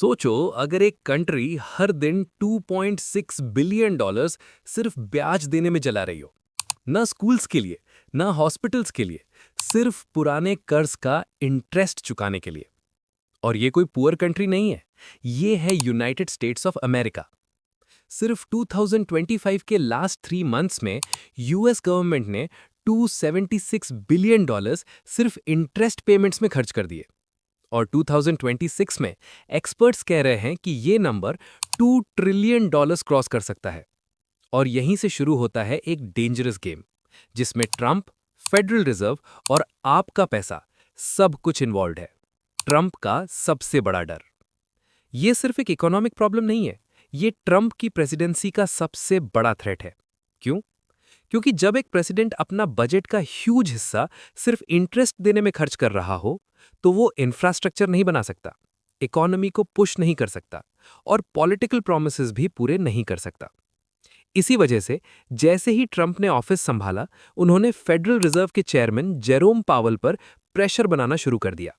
सोचो अगर एक कंट्री हर दिन 2.6 बिलियन डॉलर्स सिर्फ ब्याज देने में जला रही हो, ना स्कूल्स के लिए, ना हॉस्पिटल्स के लिए, सिर्फ पुराने कर्ज का इंटरेस्ट चुकाने के लिए। और ये कोई पुअर कंट्री नहीं है, ये है यूनाइटेड स्टेट्स ऑफ अमेरिका। सिर्फ 2025 के लास्ट 3 मंथ्स में यूएस गवर्नमेंट ने 276 बिलियन डॉलर्स सिर्फ इंटरेस्ट पेमेंट्स में खर्च कर दिए। और 2026 में एक्सपर्ट्स कह रहे हैं कि ये नंबर 2 ट्रिलियन डॉलर्स क्रॉस कर सकता है। और यहीं से शुरू होता है एक डेंजरस गेम, जिसमें ट्रंप, फेडरल रिजर्व और आपका पैसा सब कुछ इन्वॉल्व है। ट्रंप का सबसे बड़ा डर। ये सिर्फ एक इकोनॉमिक प्रॉब्लम नहीं है, ये ट्रंप की प्रेसिडेंसी का सबसे बड़ा थ्रेट है। क्यों? क्योंकि जब एक प्रेसिडेंट अपना बजट का ह्यूज हिस्सा सिर्फ इंटरेस्ट देने में खर्च कर रहा हो, तो वो इंफ्रास्ट्रक्चर नहीं बना सकता, इकोनॉमी को पुश नहीं कर सकता और पॉलिटिकल प्रॉमिसेस भी पूरे नहीं कर सकता। इसी वजह से जैसे ही ट्रंप ने ऑफिस संभाला, उन्होंने फेडरल रिजर्व के चेयरमैन जेरोम पावल पर प्रेशर बनाना शुरू कर दिया।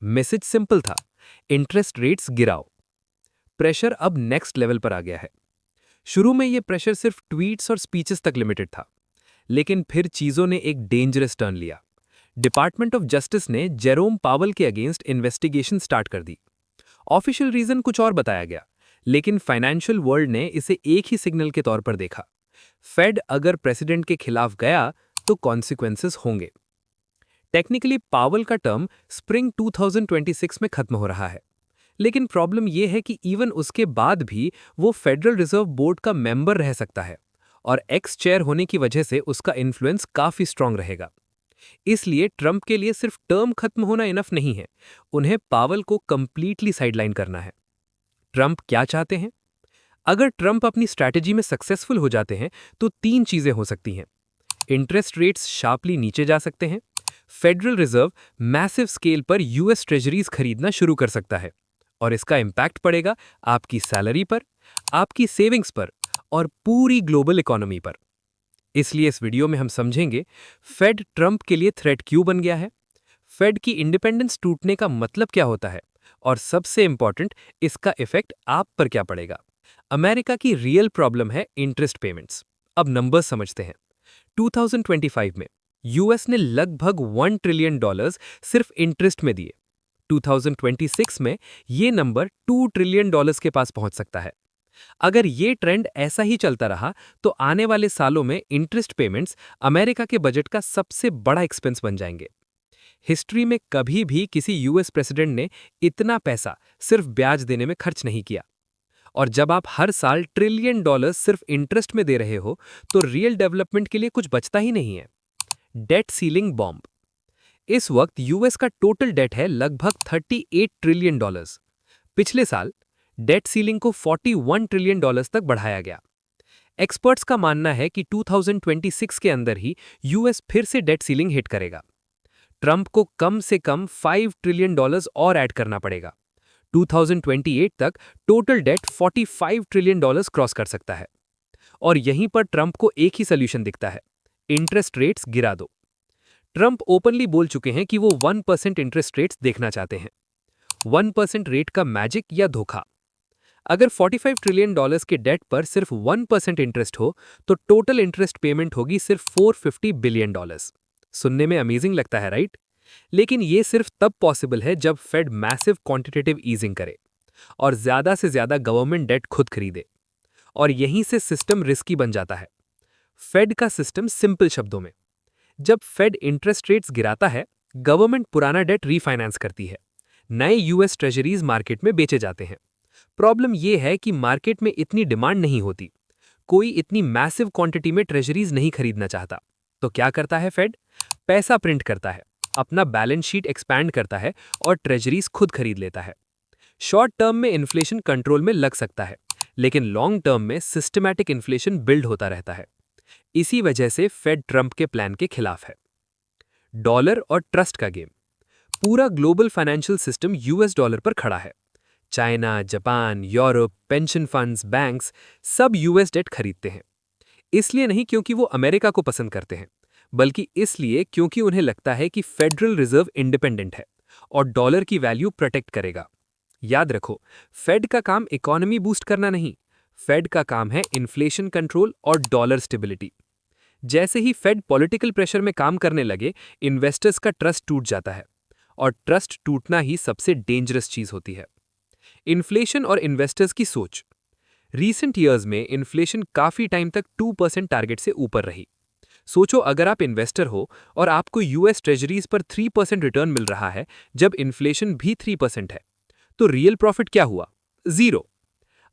मैसेज सिंपल था, इंटरेस्ट रेट्स गिराओ। प्रेशर अब नेक्स्ट लेवल पर आ गया है। शुरू में यह प्रेशर सिर्फ ट्वीट्स और स्पीचेस तक लिमिटेड था, लेकिन फिर चीजों ने एक डेंजरस टर्न लिया। डिपार्टमेंट ऑफ जस्टिस ने जेरोम पावल के अगेंस्ट इन्वेस्टिगेशन स्टार्ट कर दी। ऑफिशियल रीजन कुछ और बताया गया, लेकिन फाइनेंशियल वर्ल्ड ने इसे एक ही सिग्नल के तौर पर देखा। फेड अगर प्रेसिडेंट के खिलाफ गया तो कॉन्सिक्वेंसेस होंगे। टेक्निकली पावल का टर्म स्प्रिंग 2026 में खत्म हो रहा है, लेकिन प्रॉब्लम यह है कि इवन उसके बाद भी वो फेडरल रिजर्व बोर्ड का मेंबर रह सकता है और एक्स चेयर होने की वजह से उसका इन्फ्लुएंस काफी स्ट्रांग रहेगा। इसलिए ट्रंप के लिए सिर्फ टर्म खत्म होना इनफ नहीं है, उन्हें पावल को कंप्लीटली साइडलाइन करना है। ट्रंप क्या चाहते हैं? अगर ट्रंप अपनी स्ट्रैटेजी में सक्सेसफुल हो जाते हैं तो 3 चीजें हो सकती हैं। इंटरेस्ट रेट्स शार्पली नीचे जा सकते हैं, फेडरल रिजर्व मैसिव स्केल पर यूएस ट्रेजरीज खरीदना शुरू कर सकता है और इसका इंपैक्ट पड़ेगा आपकी सैलरी पर, आपकी सेविंग्स पर और पूरी ग्लोबल इकोनॉमी पर। इसलिए इस वीडियो में हम समझेंगे फेड ट्रंप के लिए थ्रेट क्यों बन गया है, फेड की इंडिपेंडेंस टूटने का मतलब क्या होता है और सबसे इंपॉर्टेंट, इसका इफेक्ट आप पर क्या पड़ेगा। अमेरिका की रियल प्रॉब्लम है इंटरेस्ट पेमेंट्स। अब नंबर्स समझते हैं। 2025 में यूएस ने लगभग 1 ट्रिलियन डॉलर्स सिर्फ इंटरेस्ट में दिए। 2026 में ये नंबर 2 ट्रिलियन डॉलर्स के पास पहुंच सकता है। अगर ये ट्रेंड ऐसा ही चलता रहा तो आने वाले सालों में इंटरेस्ट पेमेंट्स अमेरिका के बजट का सबसे बड़ा एक्सपेंस बन जाएंगे। हिस्ट्री में कभी भी किसी यूएस प्रेसिडेंट ने इतना पैसा सिर्फ ब्याज देने में खर्च नहीं किया। और जब आप हर साल ट्रिलियन डॉलर्स सिर्फ इंटरेस्ट में दे रहे हो, तो रियल डेवलपमेंट के लिए कुछ बचता ही नहीं है। Date ceiling bomb. इस वक्त यूएस का टोटल डेट है लगभग 38 ट्रिलियन डॉलर्स। पिछले साल डेट सीलिंग को 41 ट्रिलियन डॉलर्स तक बढ़ाया गया। एक्सपर्ट्स का मानना है कि 2026 के अंदर ही यूएस फिर से डेट सीलिंग हिट करेगा। ट्रंप को कम से कम 5 ट्रिलियन डॉलर्स और ऐड करना पड़ेगा। 2028 तक total date 45 trillion dollars cross कर सकता है। और यहीं पर ट्रंप को एक ही सोल्यूशन दिखता है, इंटरेस्ट रेट्स गिरा दो। ट्रंप ओपनली बोल चुके हैं कि वो 1% इंटरेस्ट रेट्स देखना चाहते हैं। 1% रेट का मैजिक या धोखा। अगर 45 ट्रिलियन डॉलर्स के डेट पर सिर्फ 1% इंटरेस्ट हो, तो टोटल इंटरेस्ट पेमेंट होगी सिर्फ 450 बिलियन डॉलर्स। सुनने में अमेजिंग लगता है, राइट? लेकिन ये सिर्फ तब पॉसिबल है जब फेड मैसिव क्वांटिटेटिव ईजिंग करे और ज्यादा से ज्यादा गवर्नमेंट डेट खुद खरीदे। और यहीं से सिस्टम रिस्की बन जाता है। फेड का सिस्टम सिंपल शब्दों में, जब फेड इंटरेस्ट रेट्स गिराता है, गवर्नमेंट पुराना डेट रीफाइनेंस करती है, नए यूएस ट्रेजरीज मार्केट में बेचे जाते हैं। प्रॉब्लम यह है कि मार्केट में इतनी डिमांड नहीं होती, कोई इतनी मैसिव क्वांटिटी में ट्रेजरीज नहीं खरीदना चाहता। तो क्या करता है फेड? पैसा प्रिंट करता है, अपना बैलेंस शीट एक्सपैंड करता है और ट्रेजरीज खुद खरीद लेता है। शॉर्ट टर्म में इन्फ्लेशन कंट्रोल में लग सकता है, लेकिन लॉन्ग टर्म में सिस्टमैटिक इन्फ्लेशन बिल्ड होता रहता है। इसी वजह से फेड ट्रंप के प्लान के खिलाफ है। डॉलर और ट्रस्ट का गेम। पूरा global financial system US dollar पर खड़ा है। China, Japan, Europe, pension funds, banks सब यूएस डेट खरीदते हैं। इसलिए नहीं क्योंकि वो अमेरिका को पसंद करते हैं, बल्कि इसलिए क्योंकि उन्हें लगता है कि फेडरल रिजर्व इंडिपेंडेंट है और डॉलर की वैल्यू प्रोटेक्ट करेगा। याद रखो, फेड का काम इकोनॉमी बूस्ट करना नहीं, फेड का काम है इन्फ्लेशन कंट्रोल और डॉलर स्टेबिलिटी। जैसे ही फेड पॉलिटिकल प्रेशर में काम करने लगे, इन्वेस्टर्स का ट्रस्ट टूट जाता है, और ट्रस्ट टूटना ही सबसे डेंजरस चीज होती है। इन्फ्लेशन और इन्वेस्टर्स की सोच। रीसेंट ईयर्स में इन्फ्लेशन काफी टाइम तक 2% टारगेट से ऊपर रही। सोचो, अगर आप इन्वेस्टर हो और आपको यूएस ट्रेजरीज पर 3% रिटर्न मिल रहा है जब इन्फ्लेशन भी 3% है, तो रियल प्रॉफिट क्या हुआ? 0।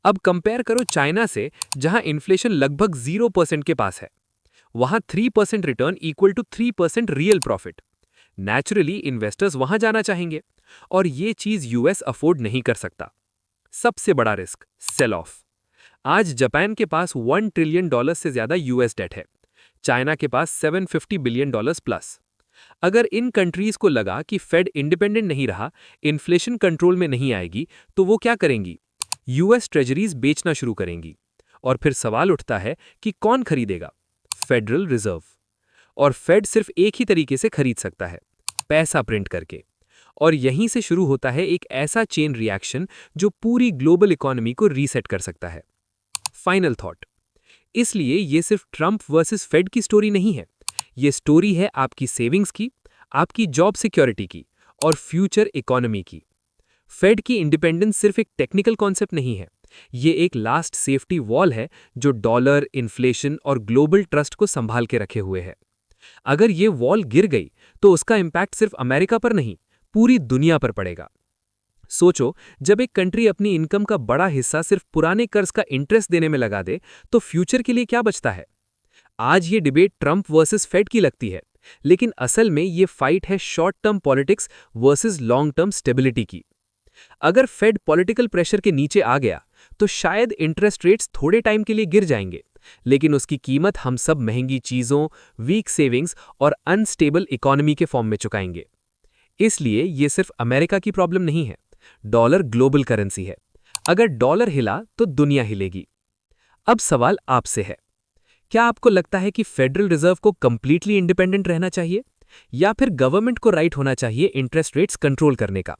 अब कंपेयर करो चाइना से, जहां इन्फ्लेशन लगभग 0% के पास है। वहां 3% return equal to 3% real profit. Naturally investors वहां जाना चाहेंगे, और ये चीज यूएस अफोर्ड नहीं कर सकता। सबसे बड़ा रिस्क, सेल ऑफ। आज जापान के पास $1 ट्रिलियन से ज्यादा यूएस डेट है, चाइना के पास $750 बिलियन प्लस। अगर इन कंट्रीज को लगा कि फेड इंडिपेंडेंट नहीं रहा, इन्फ्लेशन कंट्रोल में नहीं आएगी, तो वो क्या करेंगी? यूएस ट्रेजरीज बेचना शुरू करेंगी। और फिर सवाल उठता है कि कौन खरीदेगा? Federal reserve. और फेड सिर्फ एक ही तरीके से खरीद सकता है, पैसा प्रिंट करके। और यहीं से शुरू होता है एक ऐसा चेन रिएक्शन जो पूरी ग्लोबल इकोनॉमी को रीसेट कर सकता है। Final thought. इसलिए ये सिर्फ ट्रंप वर्सेस फेड की स्टोरी नहीं है, ये स्टोरी है आपकी सेविंग्स की, आपकी जॉब सिक्योरिटी की, और फ्यूचर इकोनॉमी की। फेड की इंडिपेंडेंस सिर्फ एक टेक्निकल कॉन्सेप्ट नहीं है, ये एक लास्ट सेफ्टी वॉल है जो डॉलर, इन्फ्लेशन और ग्लोबल ट्रस्ट को संभाल के रखे हुए है। अगर ये वॉल गिर गई तो उसका इंपैक्ट सिर्फ अमेरिका पर नहीं, पूरी दुनिया पर पड़ेगा। सोचो, जब एक कंट्री अपनी इनकम का बड़ा हिस्सा सिर्फ पुराने कर्ज का इंटरेस्ट देने में लगा दे, तो फ्यूचर के लिए क्या बचता है? आज ये डिबेट ट्रंप वर्सेस फेड की लगती है, लेकिन असल में ये फाइट है short term politics versus long term stability की। अगर फेड पॉलिटिकल प्रेशर के नीचे आ गया, तो शायद इंटरेस्ट रेट्स थोड़े टाइम के लिए गिर जाएंगे, लेकिन उसकी कीमत हम सब महंगी चीजों, वीक सेविंग्स और अनस्टेबल इकोनॉमी के फॉर्म में चुकाएंगे। इसलिए ये सिर्फ अमेरिका की प्रॉब्लम नहीं है, डॉलर ग्लोबल करेंसी है। अगर डॉलर हिला तो दुनिया हिलेगी। अब सवाल आपसे है, क्या आपको लगता है कि फेडरल रिजर्व को कंप्लीटली इंडिपेंडेंट रहना चाहिए, या फिर गवर्नमेंट को राइट होना चाहिए इंटरेस्ट रेट्स कंट्रोल करने का?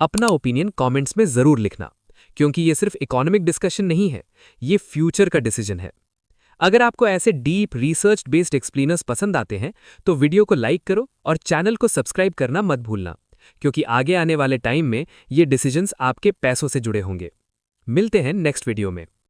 अपना ओपिनियन कमेंट्स में जरूर लिखना, क्योंकि ये सिर्फ इकोनॉमिक डिस्कशन नहीं है, ये फ्यूचर का डिसीजन है। अगर आपको ऐसे डीप रिसर्च बेस्ड एक्सप्लेनर्स पसंद आते हैं, तो वीडियो को लाइक करो और चैनल को सब्सक्राइब करना मत भूलना, क्योंकि आगे आने वाले टाइम में ये डिसीजंस आपके पैसों से जुड़े होंगे। मिलते हैं नेक्स्ट वीडियो में।